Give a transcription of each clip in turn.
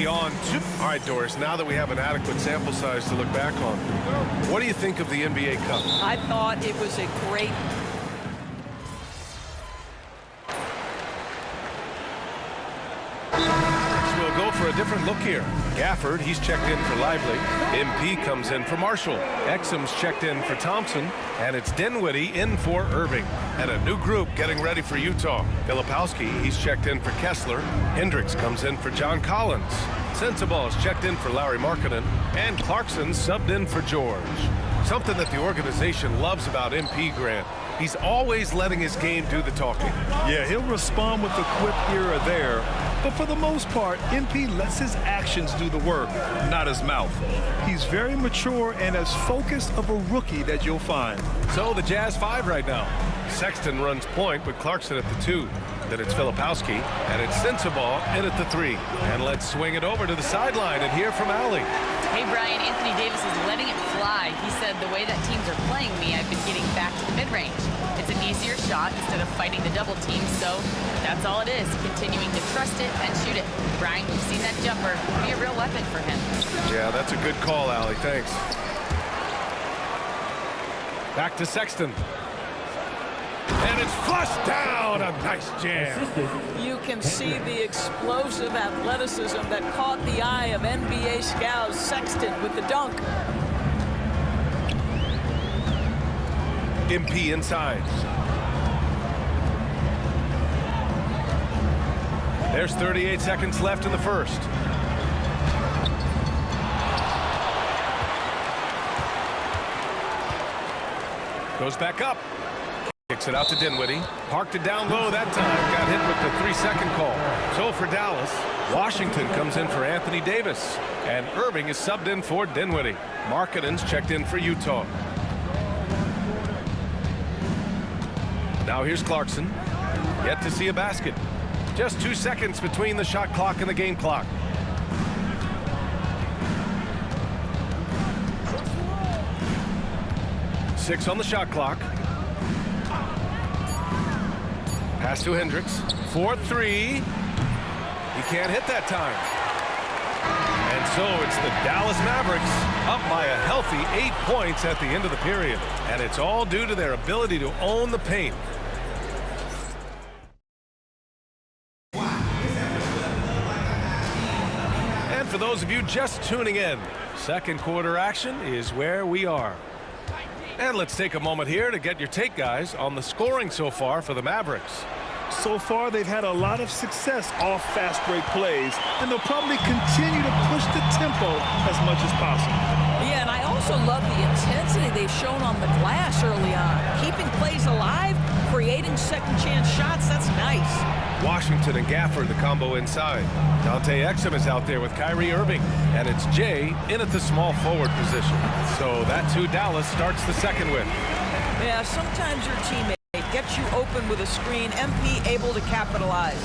MP on two. All right, Doris, now that we have an adequate sample size to look back on, what do you think of the NBA Cup? I thought it was a great... We'll go for a different look here. Gafford, he's checked in for Lively. MP comes in for Marshall. Exum's checked in for Thompson. And it's Dinwiddie in for Irving. And a new group getting ready for Utah. Filipowski, he's checked in for Kessler. Hendricks comes in for John Collins. Sensabaugh is checked in for Larry Markkinen. And Clarkson subbed in for George. Something that the organization loves about MP, Grant. He's always letting his game do the talking. Yeah, he'll respond with a quip here or there. But for the most part, MP lets his actions do the work, not his mouth. He's very mature and as focused of a rookie that you'll find. So the Jazz 5 right now. Sexton runs point with Clarkson at the 2. Then it's Filipowski, and it's Sensabaugh in at the 3. And let's swing it over to the sideline and hear from Allie. Hey, Brian, Anthony Davis is letting it fly. He said, the way that teams are playing me, I've been getting back to the mid-range. It's an easier shot instead of fighting the double team, so that's all it is, continuing to trust it and shoot it. Brian, we've seen that jumper be a real weapon for him. Yeah, that's a good call, Allie. Thanks. Back to Sexton. And it's flushed down. A nice jam. You can see the explosive athleticism that caught the eye of NBA scout Sexton with the dunk. MP inside. There's 38 seconds left in the first. Goes back up. Kicks it out to Dinwiddie. Parked it down low that time. Got hit with the 3-second call. So for Dallas, Washington comes in for Anthony Davis. And Irving is subbed in for Dinwiddie. Markkanen's checked in for Utah. Now here's Clarkson. Yet to see a basket. Just 2 seconds between the shot clock and the game clock. Six on the shot clock. Pass to Hendricks. 4-3. He can't hit that time. And so it's the Dallas Mavericks up by a healthy 8 points at the end of the period. And it's all due to their ability to own the paint. And for those of you just tuning in, second quarter action is where we are. And let's take a moment here to get your take, guys, on the scoring so far for the Mavericks. So far, they've had a lot of success off fast break plays, and they'll probably continue to push the tempo as much as possible. Yeah, and I also love the intensity they've shown on the glass early on. Keeping plays alive, creating second chance shots, that's nice. Washington and Gafford, the combo inside. Dante Exum is out there with Kyrie Irving, and it's Jay in at the small forward position. So that's who Dallas starts the second with. Yeah, sometimes your teammate gets you open with a screen, MP able to capitalize.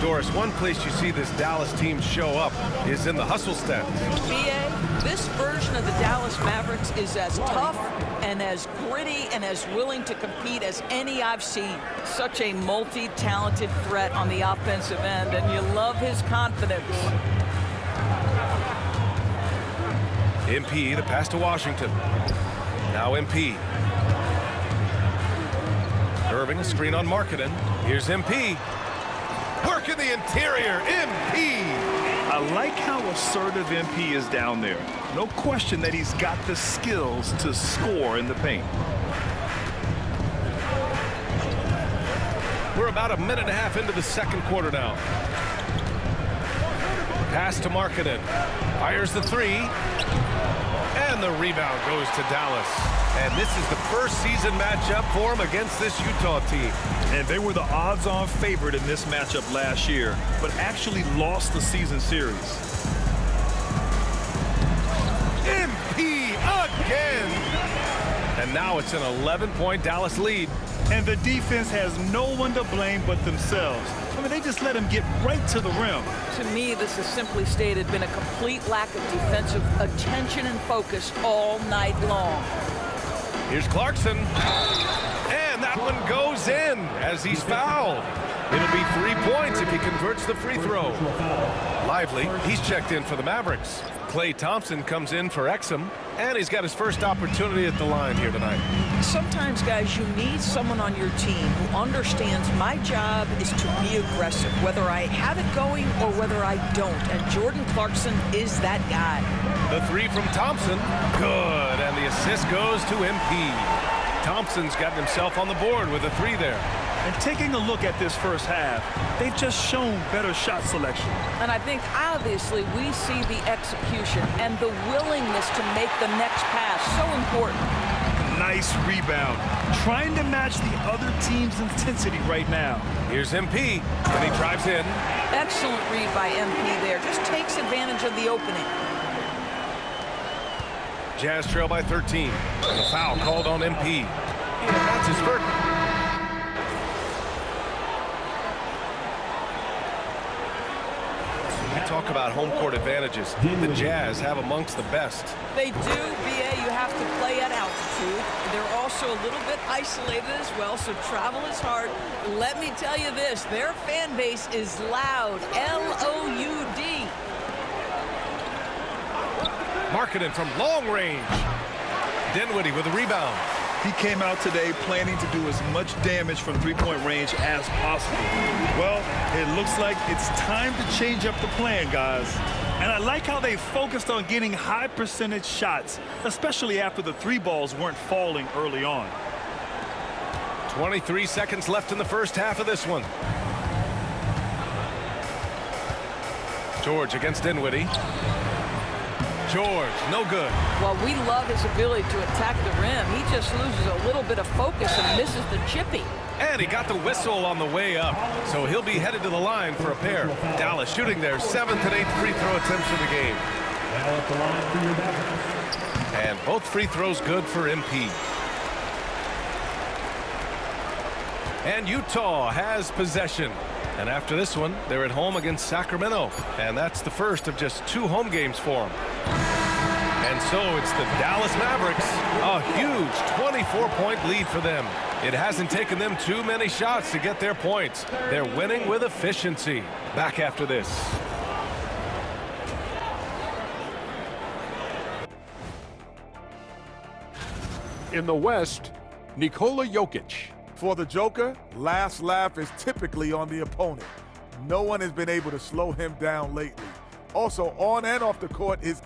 Doris, one place you see this Dallas team show up is in the hustle stats. BA, this version of the Dallas Mavericks is as tough and as gritty and as willing to compete as any I've seen. Such a multi-talented threat on the offensive end, and you love his confidence. MP, the pass to Washington. Now MP. Irving, a screen on Markkinen. Here's MP. Work in the interior, MP! I like how assertive MP is down there. No question that he's got the skills to score in the paint. We're about a minute and a half into the second quarter now. Pass to Markkinen. Fires the 3. And the rebound goes to Dallas. And this is the first season matchup for him against this Utah team. And they were the odds-on favorite in this matchup last year, but actually lost the season series. MP again! And now it's an 11-point Dallas lead. And the defense has no one to blame but themselves. I mean, they just let him get right to the rim. To me, this is simply stated been a complete lack of defensive attention and focus all night long. Here's Clarkson. And that one goes in as he's fouled. It'll be 3 points if he converts the free throw. Lively, he's checked in for the Mavericks. Klay Thompson comes in for Exum, and he's got his first opportunity at the line here tonight. Sometimes, guys, you need someone on your team who understands my job is to be aggressive, whether I have it going or whether I don't. And Jordan Clarkson is that guy. The three from Thompson, good, and the assist goes to MP. Thompson's gotten himself on the board with a three there. And taking a look at this first half, they've just shown better shot selection. And I think, obviously, we see the execution and the willingness to make the next pass so important. Nice rebound. Trying to match the other team's intensity right now. Here's MP, and he drives in. Excellent read by MP there. Just takes advantage of the opening. Jazz trail by 13. And a foul called on MP. And that's his first. Talk about home court advantages. The Jazz have amongst the best. They do, BA. You have to play at altitude. They're also a little bit isolated as well, so travel is hard. Let me tell you this, their fan base is loud. L-O-U-D. Marketing from long range. Dinwiddie with a rebound. He came out today planning to do as much damage from three-point range as possible. Well, it looks like it's time to change up the plan, guys. And I like how they focused on getting high percentage shots, especially after the three balls weren't falling early on. 23 seconds left in the first half of this one. George against Dinwiddie. George, no good. Well, we love his ability to attack the rim. He just loses a little bit of focus and misses the chippy. And he got the whistle on the way up, so he'll be headed to the line for a pair. Dallas shooting their 7th and 8th free throw attempts of the game. And both free throws good for MP. And Utah has possession. And after this one, they're at home against Sacramento. And that's the first of just 2 home games for them. And so it's the Dallas Mavericks, a huge 24-point lead for them. It hasn't taken them too many shots to get their points. They're winning with efficiency. Back after this. In the West, Nikola Jokic. For the Joker, last laugh is typically on the opponent. No one has been able to slow him down lately. Also, on and off the court is...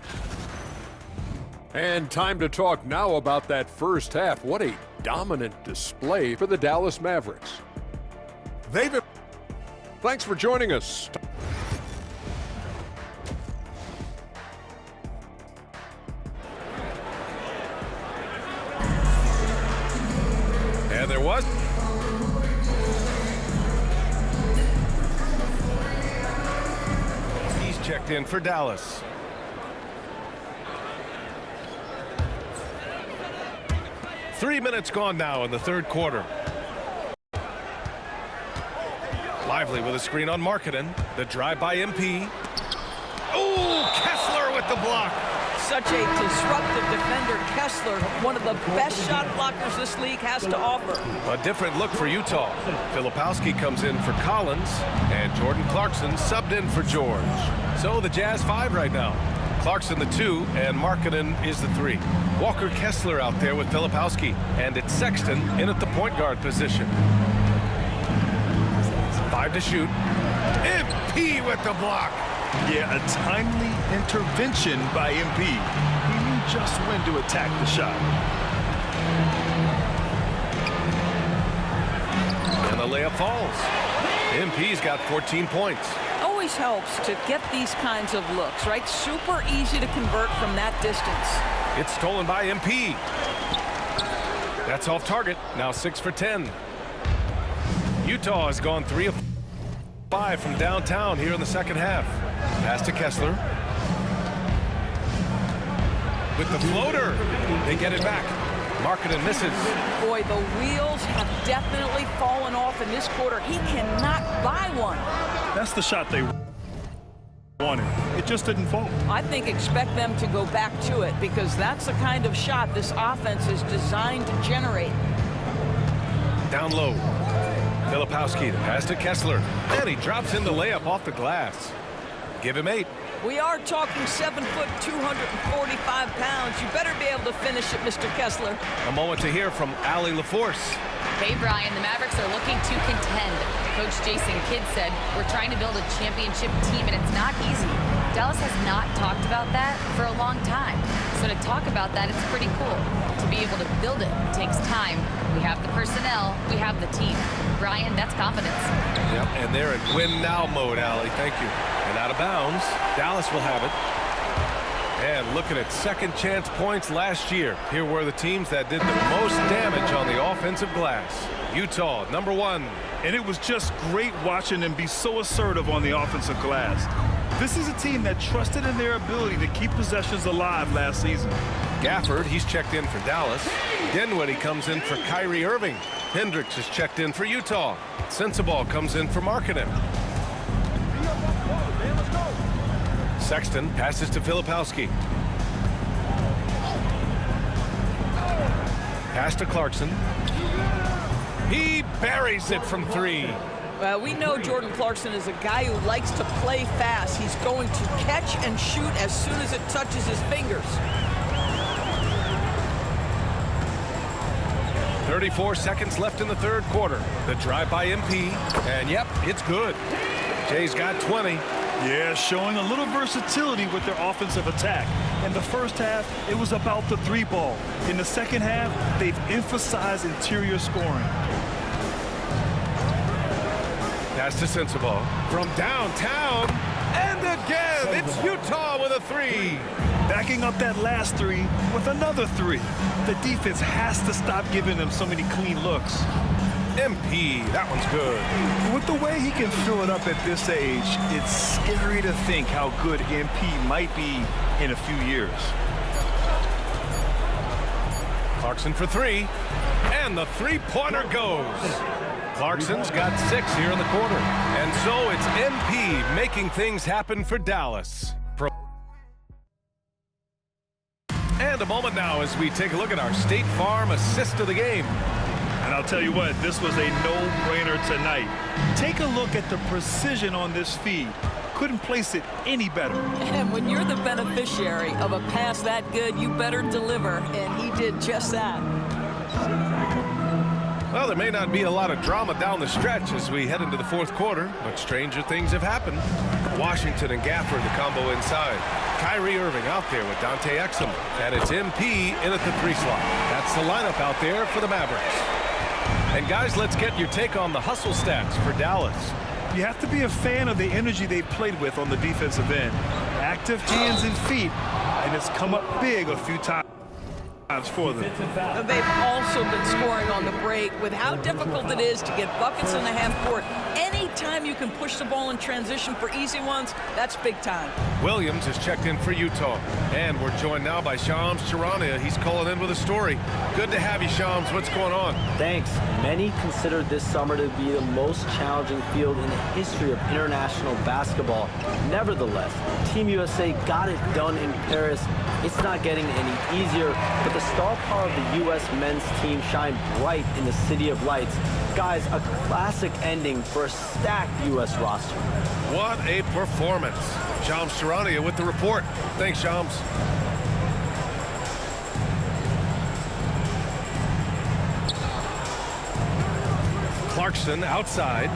And time to talk now about that first half. What a dominant display for the Dallas Mavericks. Thanks for joining us. And there was. He's checked in for Dallas. Three minutes gone now in the third quarter. Lively with a screen on Markkanen. The drive by MP. Oh, Kessler with the block. Such a disruptive defender, Kessler, one of the best shot blockers this league has to offer. A different look for Utah. Filipowski comes in for Collins, and Jordan Clarkson subbed in for George. So the Jazz 5 right now. Clarkson the 2, and Markkanen is the 3. Walker Kessler out there with Filipowski, and it's Sexton in at the point guard position. 5 to shoot. MP with the block. Yeah, a timely intervention by MP. He knew just when to attack the shot. And the layup falls. MP's got 14 points. Always helps to get these kinds of looks, right? Super easy to convert from that distance. It's stolen by MP. That's off target. Now 6 for 10. Utah has gone 3 of 5 from downtown here in the second half. Pass to Kessler. With the floater, they get it back. Markkanen misses. Boy, the wheels have definitely fallen off in this quarter. He cannot buy one. That's the shot they wanted. It just didn't fall. I think expect them to go back to it because that's the kind of shot this offense is designed to generate. Down low. Filipowski, the pass to Kessler. And he drops in the layup off the glass. Give him 8. We are talking 7 foot, 245 pounds. You better be able to finish it, Mr. Kessler. A moment to hear from Allie LaForce. Hey, Brian, the Mavericks are looking to contend. Coach Jason Kidd said, we're trying to build a championship team, and it's not easy. Dallas has not talked about that for a long time. So to talk about that, it's pretty cool. To be able to build it takes time. We have the personnel, we have the team. Brian, that's confidence. Yep, and they're in win now mode, Allie. Thank you. And out of bounds, Dallas will have it. And looking at second chance points last year, here were the teams that did the most damage on the offensive glass. Utah, number 1. And it was just great watching them be so assertive on the offensive glass. This is a team that trusted in their ability to keep possessions alive last season. Gafford, he's checked in for Dallas. Dinwiddie comes in for Kyrie Irving. Hendricks is checked in for Utah. Sensabaugh comes in for Markkanen. Sexton passes to Filipowski. Pass to Clarkson. He buries it from 3. Well, we know Jordan Clarkson is a guy who likes to play fast. He's going to catch and shoot as soon as it touches his fingers. 34 seconds left in the third quarter. The drive by MP, and yep, it's good. Jay's got 20. Yeah, showing a little versatility with their offensive attack. In the first half, it was about the 3-ball. In the second half, they've emphasized interior scoring. Pass to Sensabaugh from downtown, and again, it's Utah with a 3. Backing up that last 3 with another 3. The defense has to stop giving them so many clean looks. MP, that one's good. With the way he can fill it up at this age, it's scary to think how good MP might be in a few years. Clarkson for 3, and the 3-pointer goes. Clarkson's got 6 here in the quarter, and so it's MP making things happen for Dallas. And a moment now as we take a look at our State Farm assist of the game. And I'll tell you what, this was a no-brainer tonight. Take a look at the precision on this feed. Couldn't place it any better. And when you're the beneficiary of a pass that good, you better deliver, and he did just that. Well, there may not be a lot of drama down the stretch as we head into the fourth quarter, but stranger things have happened. Washington and Gafford, the combo inside. Kyrie Irving out there with Dante Exum, and it's MP in at the 3 slot. That's the lineup out there for the Mavericks. And guys, let's get your take on the hustle stats for Dallas. You have to be a fan of the energy they've played with on the defensive end. Active hands and feet, and it's come up big a few times for them. They've also been scoring on the break. With how difficult it is to get buckets in the half court, anytime you can push the ball in transition for easy ones, that's big time. Williams is checked in for Utah. And we're joined now by Shams Charania. He's calling in with a story. Good to have you, Shams. What's going on? Thanks. Many consider this summer to be the most challenging field in the history of international basketball. Nevertheless, Team USA got it done in Paris. It's not getting any easier, but the star power of the U.S. men's team shined bright in the City of Lights. Guys, a classic ending for a stacked U.S. roster. What a performance. Shams Charania with the report. Thanks, Shams. Clarkson outside.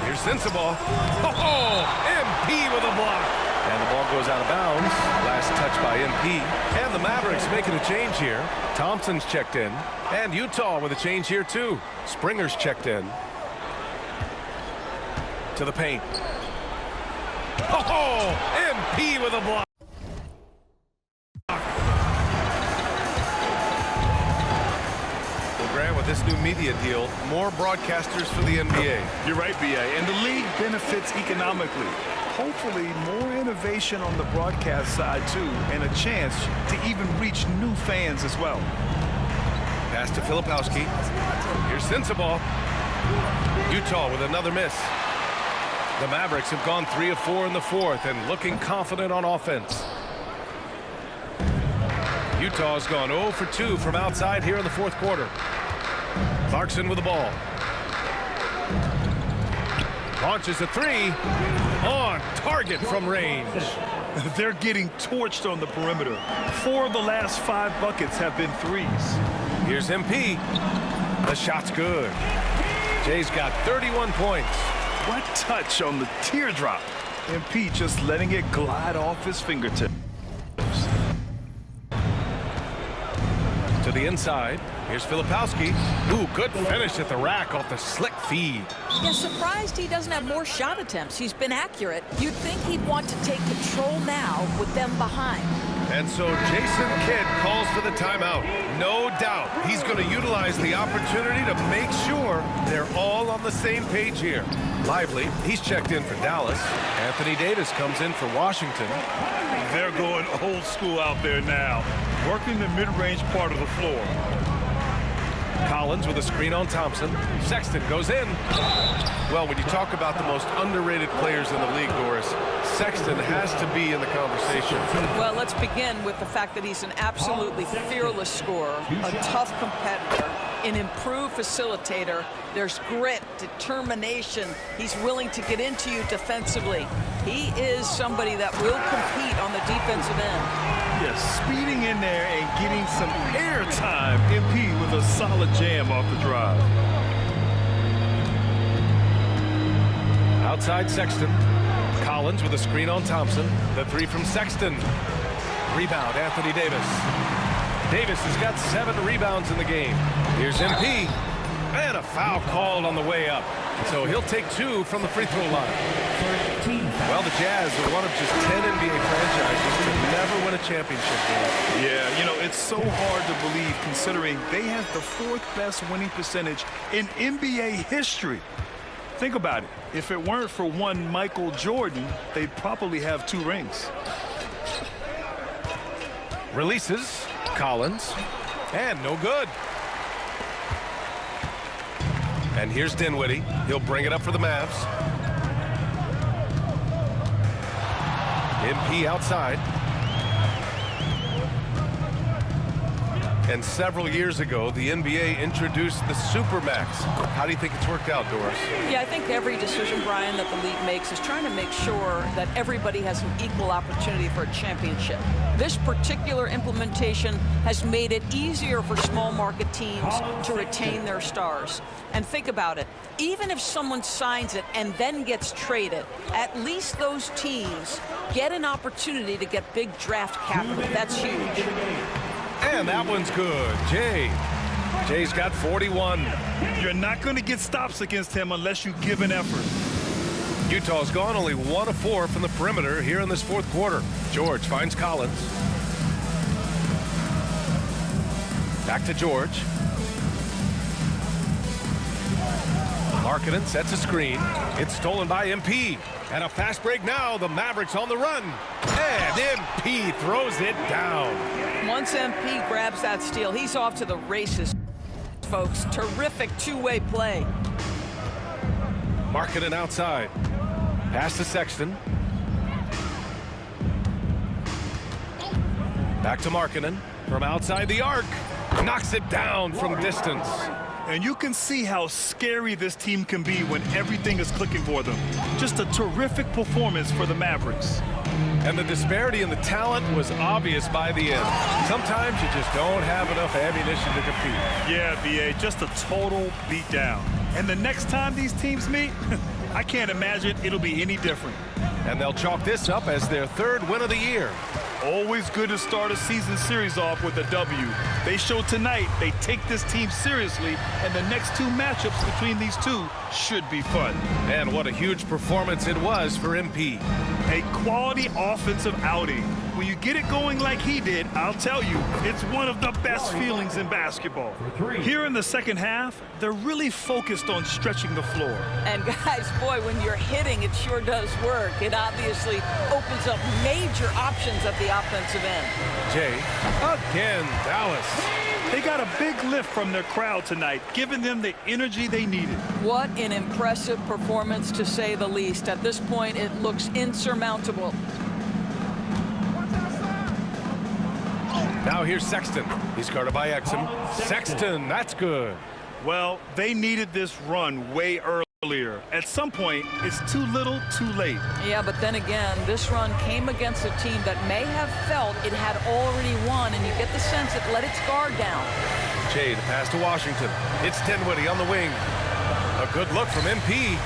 Here's Sensabaugh. Oh, MP with a block. And the ball goes out of bounds. Last touch by MP. And the Mavericks making a change here. Thompson's checked in. And Utah with a change here, too. Springer's checked in. To the paint. Oh, MP with a block. Grant, with this new media deal, more broadcasters for the NBA. You're right, B.A., and the league benefits economically. Hopefully, more innovation on the broadcast side, too, and a chance to even reach new fans as well. Pass to Filipowski. Here's Sensabaugh. Utah with another miss. The Mavericks have gone 3 of 4 in the fourth and looking confident on offense. Utah's gone 0 for 2 from outside here in the fourth quarter. Clarkson with the ball. Launches a three. On target from range. They're getting torched on the perimeter. 4 of the last 5 buckets have been threes. Here's MP. The shot's good. Jay's got 31 points. What touch on the teardrop. MP just letting it glide off his fingertips. To the inside. Here's Filipowski. Ooh, good finish at the rack off the slick feed. Yeah, surprised he doesn't have more shot attempts. He's been accurate. You'd think he'd want to take control now with them behind. And so Jason Kidd calls for the timeout. No doubt he's going to utilize the opportunity to make sure they're all on the same page here. Lively, he's checked in for Dallas. Anthony Davis comes in for Washington. They're going old school out there now, working the mid-range part of the floor. Collins with a screen on Thompson. Sexton goes in. Well, when you talk about the most underrated players in the league, Doris, Sexton has to be in the conversation. Well, let's begin with the fact that he's an absolutely fearless scorer, a tough competitor, an improved facilitator. There's grit, determination. He's willing to get into you defensively. He is somebody that will compete on the defensive end. Yes, speeding in there and getting some air time. MP with a solid jam off the drive. Outside Sexton. Collins with a screen on Thompson. The three from Sexton. Rebound, Anthony Davis. Davis has got 7 rebounds in the game. Here's MP. And a foul called on the way up. So he'll take 2 from the free throw line. Well, the Jazz are one of just 10 NBA franchises to never win a championship game. Yeah, you know, it's so hard to believe considering they have the 4th best winning percentage in NBA history. Think about it. If it weren't for one Michael Jordan, they'd probably have 2 rings. Releases. Collins. And no good. And here's Dinwiddie. He'll bring it up for the Mavs. MP outside. And several years ago, the NBA introduced the Supermax. How do you think it's worked out, Doris? Yeah, I think every decision, Brian, that the league makes is trying to make sure that everybody has an equal opportunity for a championship. This particular implementation has made it easier for small market teams to retain their stars. And think about it. Even if someone signs it and then gets traded, at least those teams get an opportunity to get big draft capital. That's huge. And that one's good. Jay's got 41. You're not going to get stops against him unless you give an effort. Utah's gone only 1 of 4 from the perimeter here in this 4th quarter. George finds Collins. Back to George. Markkanen sets a screen. It's stolen by MP. And a fast break now. The Mavericks on the run. And MP throws it down. Once MP grabs that steal, he's off to the races, folks. Terrific two-way play. Markkanen outside. Pass to Sexton. Back to Markkanen from outside the arc. Knocks it down from distance. And you can see how scary this team can be when everything is clicking for them. Just a terrific performance for the Mavericks. And the disparity in the talent was obvious by the end. Sometimes you just don't have enough ammunition to compete. Yeah, BA, just a total beatdown. And the next time these teams meet, I can't imagine it'll be any different. And they'll chalk this up as their 3rd win of the year. Always good to start a season series off with a W. They showed tonight they take this team seriously, and the next 2 matchups between these two should be fun. And what a huge performance it was for MP. A quality offensive outing. When you get it going like he did, I'll tell you, it's one of the best feelings in basketball. Here in the second half, they're really focused on stretching the floor. And guys, boy, when you're hitting, it sure does work. It obviously opens up major options at the offensive end. Jay, again, Dallas. They got a big lift from their crowd tonight, giving them the energy they needed. What an impressive performance, to say the least. At this point, it looks insurmountable. Now here's Sexton. He's guarded by Exum. Sexton, that's good. Well, they needed this run way early. earlier. At some point, it's too little, too late. Yeah, but then again, this run came against a team that may have felt it had already won, and you get the sense it let its guard down. Jay, the pass to Washington. It's Dinwiddie on the wing. A good look from MP.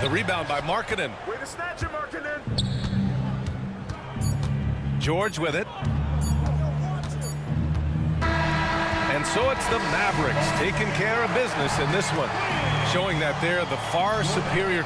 The rebound by Markkanen. Way to snatch it, Markkanen. George with it. And so it's the Mavericks taking care of business in this one, showing that they're the far superior